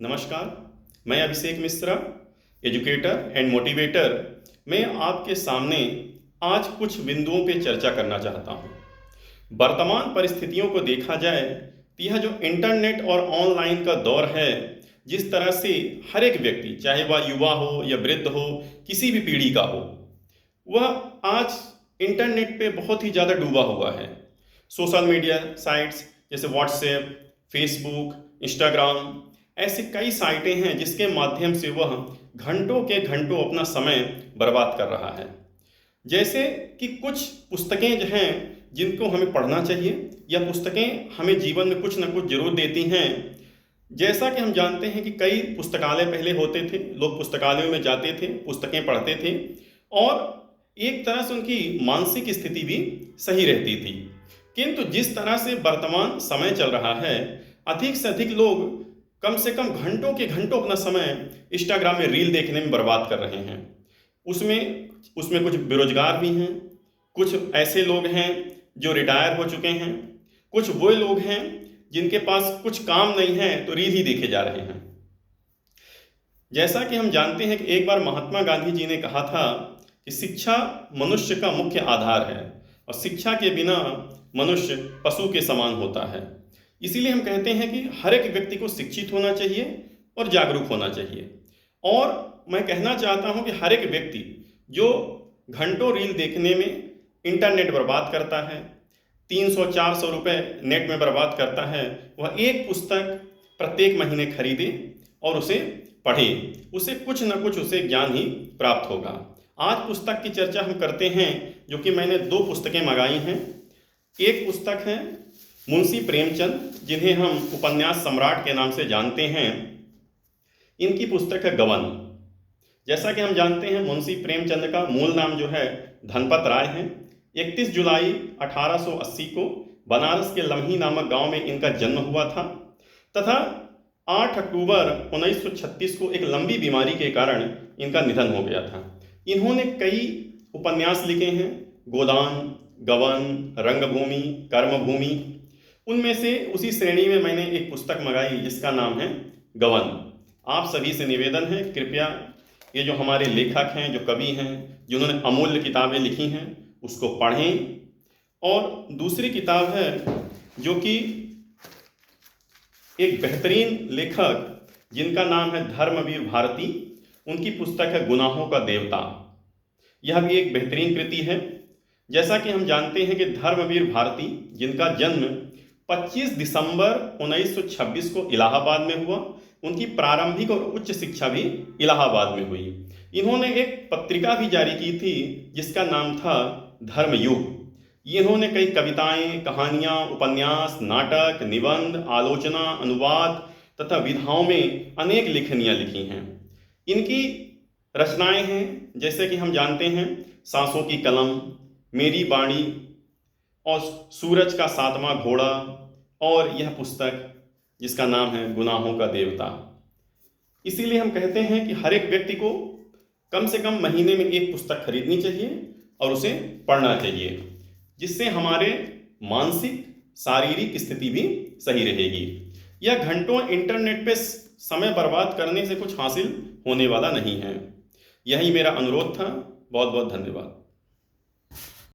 नमस्कार, मैं Abhishek Mishra, educator and motivator. मैं आपके सामने आज कुछ बिंदुओं पे चर्चा करना चाहता हूँ। वर्तमान परिस्थितियों को देखा जाए तो यह जो इंटरनेट और ऑनलाइन का दौर है, जिस तरह से हर एक व्यक्ति, चाहे वह युवा हो या वृद्ध हो, किसी भी पीढ़ी का हो, वह आज इंटरनेट पे बहुत ही ज़्यादा डूबा हुआ है। सोशल मीडिया साइट्स जैसे व्हाट्सएप, फेसबुक, इंस्टाग्राम, ऐसी कई साइटें हैं जिसके माध्यम से वह घंटों के घंटों अपना समय बर्बाद कर रहा है। जैसे कि कुछ पुस्तकें जो हैं जिनको हमें पढ़ना चाहिए, या पुस्तकें हमें जीवन में कुछ ना कुछ जरूर देती हैं। जैसा कि हम जानते हैं कि कई पुस्तकालय पहले होते थे, लोग पुस्तकालयों में जाते थे, पुस्तकें पढ़ते थे और एक तरह से उनकी मानसिक स्थिति भी सही रहती थी। किंतु जिस तरह से वर्तमान समय चल रहा है, अधिक से अधिक लोग कम से कम घंटों के घंटों अपना समय इंस्टाग्राम में रील देखने में बर्बाद कर रहे हैं। उसमें उसमें कुछ बेरोजगार भी हैं, कुछ ऐसे लोग हैं जो रिटायर हो चुके हैं, कुछ वो लोग हैं जिनके पास कुछ काम नहीं है तो रील ही देखे जा रहे हैं। जैसा कि हम जानते हैं कि एक बार महात्मा गांधी जी ने कहा था कि शिक्षा मनुष्य का मुख्य आधार है और शिक्षा के बिना मनुष्य पशु के समान होता है। इसीलिए हम कहते हैं कि हर एक व्यक्ति को शिक्षित होना चाहिए और जागरूक होना चाहिए। और मैं कहना चाहता हूं कि हर एक व्यक्ति जो घंटों रील देखने में इंटरनेट बर्बाद करता है, 300-400 रुपये नेट में बर्बाद करता है, वह एक पुस्तक प्रत्येक महीने खरीदे और उसे पढ़े। उसे कुछ न कुछ उसे ज्ञान ही प्राप्त होगा। आज पुस्तक की चर्चा हम करते हैं, जो कि मैंने 2 पुस्तकें मंगाई हैं। एक पुस्तक है मुंशी प्रेमचंद, जिन्हें हम उपन्यास सम्राट के नाम से जानते हैं। इनकी पुस्तक है गबन। जैसा कि हम जानते हैं, मुंशी प्रेमचंद का मूल नाम जो है धनपत राय है। 31 जुलाई 1880 को बनारस के लम्ही नामक गांव में इनका जन्म हुआ था तथा 8 अक्टूबर 1936 को एक लंबी बीमारी के कारण इनका निधन हो गया था। इन्होंने कई उपन्यास लिखे हैं, गोदान, गबन, रंगभूमि, कर्मभूमि। उनमें से उसी श्रेणी में मैंने एक पुस्तक मंगाई जिसका नाम है गबन। आप सभी से निवेदन है, कृपया ये जो हमारे लेखक हैं, जो कवि हैं, जिन्होंने अमूल्य किताबें लिखी हैं, उसको पढ़ें। और दूसरी किताब है जो कि एक बेहतरीन लेखक जिनका नाम है धर्मवीर भारती, उनकी पुस्तक है गुनाहों का देवता। यह भी एक बेहतरीन कृति है। जैसा कि हम जानते हैं कि धर्मवीर भारती, जिनका जन्म 25 दिसंबर 1926 को इलाहाबाद में हुआ, उनकी प्रारंभिक और उच्च शिक्षा भी इलाहाबाद में हुई। इन्होंने एक पत्रिका भी जारी की थी जिसका नाम था धर्मयुग। इन्होंने कई कविताएं, कहानियां, उपन्यास, नाटक, निबंध, आलोचना, अनुवाद तथा विधाओं में अनेक लेखनियां लिखी हैं। इनकी रचनाएं हैं जैसे कि हम जानते हैं सांसों की कलम, मेरी बाणी और सूरज का 7वां घोड़ा, और यह पुस्तक जिसका नाम है गुनाहों का देवता। इसीलिए हम कहते हैं कि हर एक व्यक्ति को कम से कम महीने में एक पुस्तक खरीदनी चाहिए और उसे पढ़ना चाहिए, जिससे हमारे मानसिक शारीरिक स्थिति भी सही रहेगी। यह घंटों इंटरनेट पे समय बर्बाद करने से कुछ हासिल होने वाला नहीं है। यही मेरा अनुरोध था। बहुत बहुत धन्यवाद।